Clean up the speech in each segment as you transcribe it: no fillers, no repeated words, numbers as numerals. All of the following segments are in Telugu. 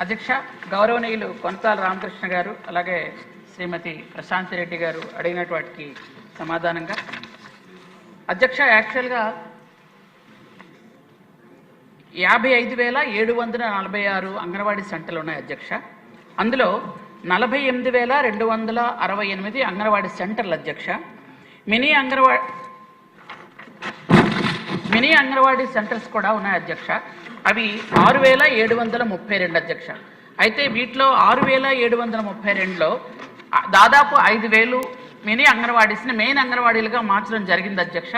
అధ్యక్ష, గౌరవనీయులు కొనతాల రామకృష్ణ గారు అలాగే శ్రీమతి ప్రశాంతి రెడ్డి గారు అడిగినటువంటి వాటికి సమాధానంగా అధ్యక్ష, యాక్చువల్గా 55,746 అంగన్వాడీ సెంటర్లు ఉన్నాయి అధ్యక్ష. అందులో 48,268 అంగన్వాడీ సెంటర్లు అధ్యక్ష. మినీ అంగన్వాడీ సెంటర్స్ కూడా ఉన్నాయి అధ్యక్ష. అవి 6,732 అధ్యక్ష. అయితే వీటిలో 6,732లో దాదాపు 5,000 మినీ అంగన్వాడీస్ని మెయిన్ అంగన్వాడీలుగా మార్చడం జరిగింది అధ్యక్ష.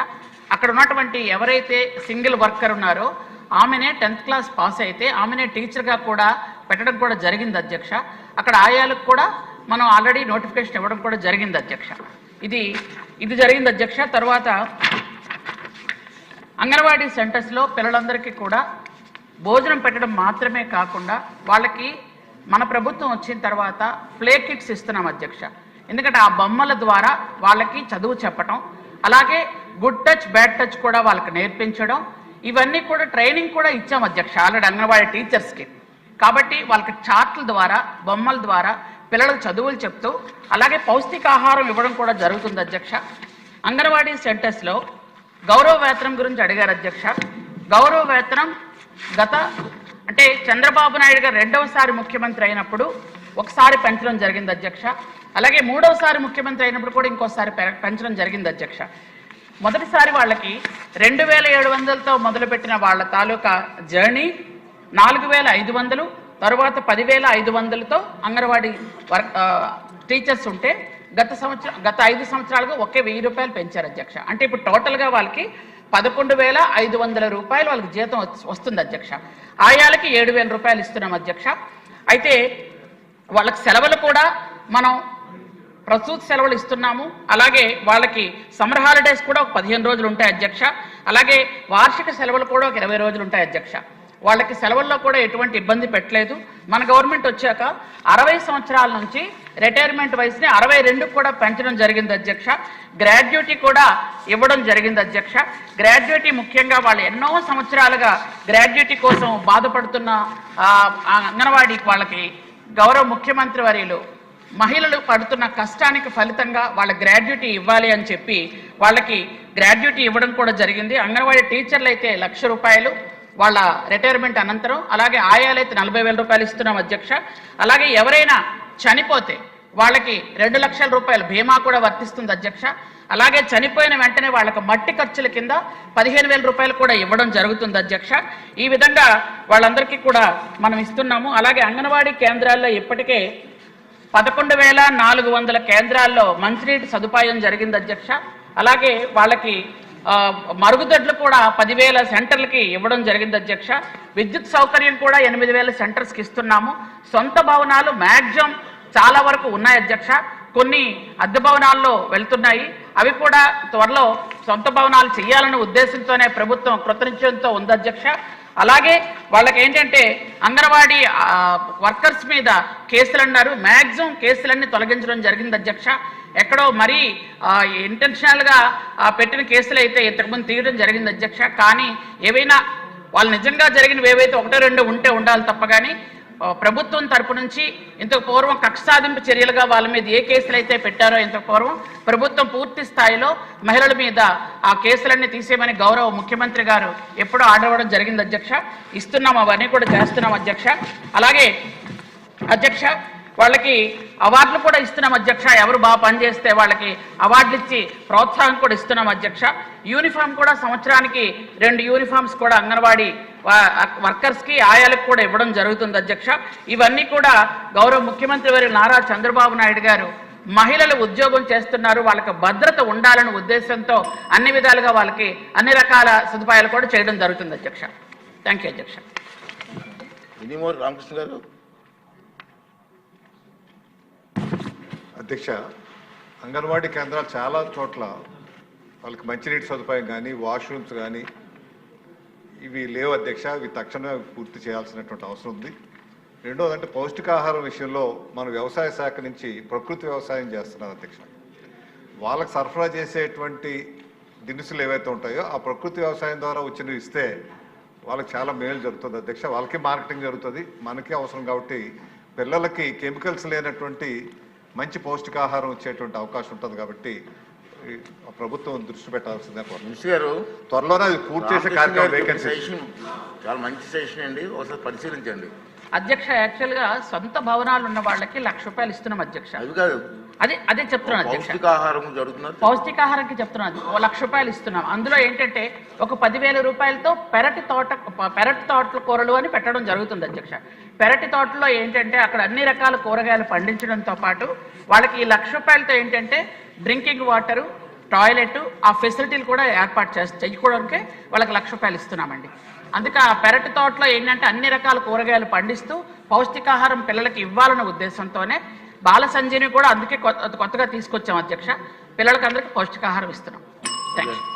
అక్కడ ఉన్నటువంటి ఎవరైతే సింగిల్ వర్కర్ ఉన్నారో ఆమెనే 10th క్లాస్ పాస్ అయితే ఆమెనే టీచర్గా కూడా పెట్టడం కూడా జరిగింది అధ్యక్ష. అక్కడ ఆయాలకు కూడా మనం ఆల్రెడీ నోటిఫికేషన్ ఇవ్వడం కూడా జరిగింది అధ్యక్ష. ఇది జరిగింది అధ్యక్ష. తర్వాత అంగన్వాడీ సెంటర్స్లో పిల్లలందరికీ కూడా భోజనం పెట్టడం మాత్రమే కాకుండా వాళ్ళకి మన ప్రభుత్వం వచ్చిన తర్వాత ప్లే కిట్స్ ఇస్తున్నాం అధ్యక్ష. ఎందుకంటే ఆ బొమ్మల ద్వారా వాళ్ళకి చదువు చెప్పడం, అలాగే గుడ్ టచ్ బ్యాడ్ టచ్ కూడా వాళ్ళకి నేర్పించడం, ఇవన్నీ కూడా ట్రైనింగ్ కూడా ఇచ్చాం అధ్యక్ష ఆల్రెడీ అంగన్వాడీ టీచర్స్కి. కాబట్టి వాళ్ళకి చార్ట్ల ద్వారా బొమ్మల ద్వారా పిల్లలకు చదువులు చెప్తూ అలాగే పౌష్టికాహారం ఇవ్వడం కూడా జరుగుతుంది అధ్యక్ష. అంగన్వాడీ సెంటర్స్లో గౌరవ వేతనం గురించి అడిగారు అధ్యక్ష. గౌరవ వేతనం అంటే చంద్రబాబు నాయుడు గారు రెండవసారి ముఖ్యమంత్రి అయినప్పుడు ఒకసారి పెంచడం జరిగింది అధ్యక్ష. అలాగే మూడవసారి ముఖ్యమంత్రి అయినప్పుడు కూడా ఇంకోసారి పెంచడం జరిగింది అధ్యక్ష. మొదటిసారి వాళ్ళకి 2,700తో మొదలుపెట్టిన వాళ్ళ తాలూకా జర్నీ 4,500, తరువాత 10,500తో అంగన్వాడీ టీచర్స్ ఉంటే గత 5 సంవత్సరాలుగా ఒకే 1,000 రూపాయలు పెంచారు అధ్యక్ష. అంటే ఇప్పుడు టోటల్గా వాళ్ళకి 11,500 రూపాయలు వాళ్ళకి జీతం వస్తుంది అధ్యక్ష. ఆయాలకి 7,000 రూపాయలు ఇస్తున్నాం అధ్యక్ష. అయితే వాళ్ళకి సెలవులు కూడా మనం ప్రసూతి సెలవులు ఇస్తున్నాము. అలాగే వాళ్ళకి సమ్మర్ హాలిడేస్ కూడా ఒక 15 రోజులు ఉంటాయి అధ్యక్ష. అలాగే వార్షిక సెలవులు కూడా ఒక 20 రోజులు ఉంటాయి అధ్యక్ష. వాళ్ళకి సెలవుల్లో కూడా ఎటువంటి ఇబ్బంది పెట్టలేదు. మన గవర్నమెంట్ వచ్చాక 60 సంవత్సరాల నుంచి రిటైర్మెంట్ వయసుని 62 కూడా పెంచడం జరిగింది అధ్యక్ష. గ్రాడ్యుయేటీ కూడా ఇవ్వడం జరిగింది అధ్యక్ష. గ్రాడ్యుయేటీ ముఖ్యంగా వాళ్ళు ఎన్నో సంవత్సరాలుగా గ్రాడ్యుయేటీ కోసం బాధపడుతున్న అంగన్వాడీకి వాళ్ళకి గౌరవ ముఖ్యమంత్రి వర్యులు మహిళలు పడుతున్న కష్టానికి ఫలితంగా వాళ్ళ గ్రాడ్యుయేటీ ఇవ్వాలి అని చెప్పి వాళ్ళకి గ్రాడ్యుయేటీ ఇవ్వడం కూడా జరిగింది. అంగన్వాడీ టీచర్లు అయితే 1,00,000 రూపాయలు వాళ్ళ రిటైర్మెంట్ అనంతరం, అలాగే ఆయాలైతే 40,000 రూపాయలు ఇస్తున్నాం అధ్యక్ష. అలాగే ఎవరైనా చనిపోతే వాళ్ళకి 2 లక్షల రూపాయలు బీమా కూడా వర్తిస్తుంది అధ్యక్ష. అలాగే చనిపోయిన వెంటనే వాళ్ళకి మట్టి ఖర్చుల కింద 15,000 రూపాయలు కూడా ఇవ్వడం జరుగుతుంది అధ్యక్ష. ఈ విధంగా వాళ్ళందరికీ కూడా మనం ఇస్తున్నాము. అలాగే అంగన్వాడీ కేంద్రాల్లో ఇప్పటికే 11,400 కేంద్రాల్లో మంచినీటి సదుపాయం జరిగింది అధ్యక్ష. అలాగే వాళ్ళకి మరుగుదొడ్లు కూడా 10,000 సెంటర్లకి ఇవ్వడం జరిగింది అధ్యక్ష. విద్యుత్ సౌకర్యం కూడా 8,000 సెంటర్స్కి ఇస్తున్నాము. సొంత భవనాలు మ్యాక్సిమం చాలా వరకు ఉన్నాయి అధ్యక్ష. కొన్ని అద్దె భవనాల్లో వెళ్తున్నాయి. అవి కూడా త్వరలో సొంత భవనాలు చేయాలనే ఉద్దేశంతోనే ప్రభుత్వం కృతనిశ్చయంతో ఉంది అధ్యక్ష. అలాగే వాళ్ళకి ఏంటంటే అంగన్వాడీ వర్కర్స్ మీద కేసులు అన్నారు, మ్యాక్సిమం కేసులన్నీ తొలగించడం జరిగింది అధ్యక్ష. ఎక్కడో మరీ ఇంటెన్షనల్గా పెట్టిన కేసులు అయితే ఇంతకుముందు తీయడం జరిగింది అధ్యక్ష. కానీ ఏవైనా వాళ్ళు నిజంగా జరిగినవి ఏవైతే 1-2 ఉంటే ఉండాలి తప్ప కానీ ప్రభుత్వం తరపు నుంచి ఇంతకు పూర్వం కక్ష సాధింపు చర్యలుగా వాళ్ళ మీద ఏ కేసులు అయితే పెట్టారో ఇంతకు పూర్వం ప్రభుత్వం పూర్తి స్థాయిలో మహిళల మీద ఆ కేసులన్నీ తీసేయమని గౌరవ ముఖ్యమంత్రి గారు ఎప్పుడో ఆర్డర్ ఇవ్వడం జరిగింది అధ్యక్ష. ఇస్తున్నాం, అవన్నీ కూడా చేస్తున్నాం అధ్యక్ష. అలాగే అధ్యక్ష వాళ్ళకి అవార్డులు కూడా ఇస్తున్నాం అధ్యక్ష. ఎవరు బాగా పనిచేస్తే వాళ్ళకి అవార్డులు ఇచ్చి ప్రోత్సాహం కూడా ఇస్తున్నాం అధ్యక్ష. యూనిఫామ్ కూడా సంవత్సరానికి 2 యూనిఫామ్స్ కూడా అంగన్వాడీ వర్కర్స్కి ఆయాలకు కూడా ఇవ్వడం జరుగుతుంది అధ్యక్ష. ఇవన్నీ కూడా గౌరవ ముఖ్యమంత్రి వారి నారా చంద్రబాబు నాయుడు గారు మహిళలు ఉద్యోగం చేస్తున్నారు, వాళ్ళకి భద్రత ఉండాలనే ఉద్దేశంతో అన్ని విధాలుగా వాళ్ళకి అన్ని రకాల సదుపాయాలు కూడా చేయడం జరుగుతుంది అధ్యక్ష. థ్యాంక్ యూ అధ్యక్ష. రామకృష్ణ గారు. అధ్యక్ష, అంగన్వాడీ కేంద్రాలు చాలా చోట్ల వాళ్ళకి మంచినీటి సదుపాయం కానీ వాష్రూమ్స్ కానీ ఇవి లేవు అధ్యక్ష. ఇవి తక్షణమే పూర్తి చేయాల్సినటువంటి అవసరం ఉంది. రెండోదంటే పౌష్టికాహారం విషయంలో మన వ్యవసాయ శాఖ నుంచి ప్రకృతి వ్యవసాయం చేస్తున్నారు అధ్యక్ష. వాళ్ళకి సరఫరా చేసేటువంటి దినుసులు ఏవైతే ఉంటాయో ఆ ప్రకృతి వ్యవసాయం ద్వారా వచ్చినవి ఇస్తే వాళ్ళకి చాలా మేలు జరుగుతుంది అధ్యక్ష. వాళ్ళకి మార్కెటింగ్ జరుగుతుంది, మనకి అవసరం. కాబట్టి పిల్లలకి కెమికల్స్ లేనటువంటి మంచి పౌష్టికాహారం ఇచ్చేటువంటి అవకాశం ఉంటుంది. కాబట్టి ప్రభుత్వం దృష్టి పెట్టాల్సిందే. మినిస్టర్ గారు, త్వరలోనే అది పూర్తి చేసే కార్యక్రమం వేకెన్సీ చాలా మంచి సెషన్ అండి, ఒకసారి పరిశీలించండి. అధ్యక్ష, యాక్చువల్గా సొంత భవనాలు ఉన్న వాళ్ళకి ₹1,00,000 ఇస్తున్నాం అధ్యక్ష. అది కాదు, అదే చెప్తున్నాను అధ్యక్ష. పౌష్టికాహారం జరుగుతున్నది. పౌష్టికాహారానికి చెప్తున్నాను, ₹1,00,000 ఇస్తున్నాం. అందులో ఏంటంటే ఒక ₹10,000 పెరటి తోటల కూరలు అని పెట్టడం జరుగుతుంది అధ్యక్ష. పెరటి తోటలో ఏంటంటే అక్కడ అన్ని రకాల కూరగాయలు పండించడంతో పాటు వాళ్ళకి ఈ ₹1,00,000 ఏంటంటే డ్రింకింగ్ వాటరు, టాయిలెట్, ఆ ఫెసిలిటీలు కూడా ఏర్పాటు చేయడానికి వాళ్ళకి ₹1,00,000 ఇస్తున్నామండి. అందుకే ఆ పెరటి తోటలో ఏంటంటే అన్ని రకాల కూరగాయలు పండిస్తూ పౌష్టికాహారం పిల్లలకి ఇవ్వాలన్న ఉద్దేశంతోనే బాల సంజీవిని కూడా అందుకే కొత్తగా తీసుకొచ్చాం అధ్యక్ష. పిల్లలకి అందరికీ పౌష్టికాహారం ఇస్తున్నాం. Thank you.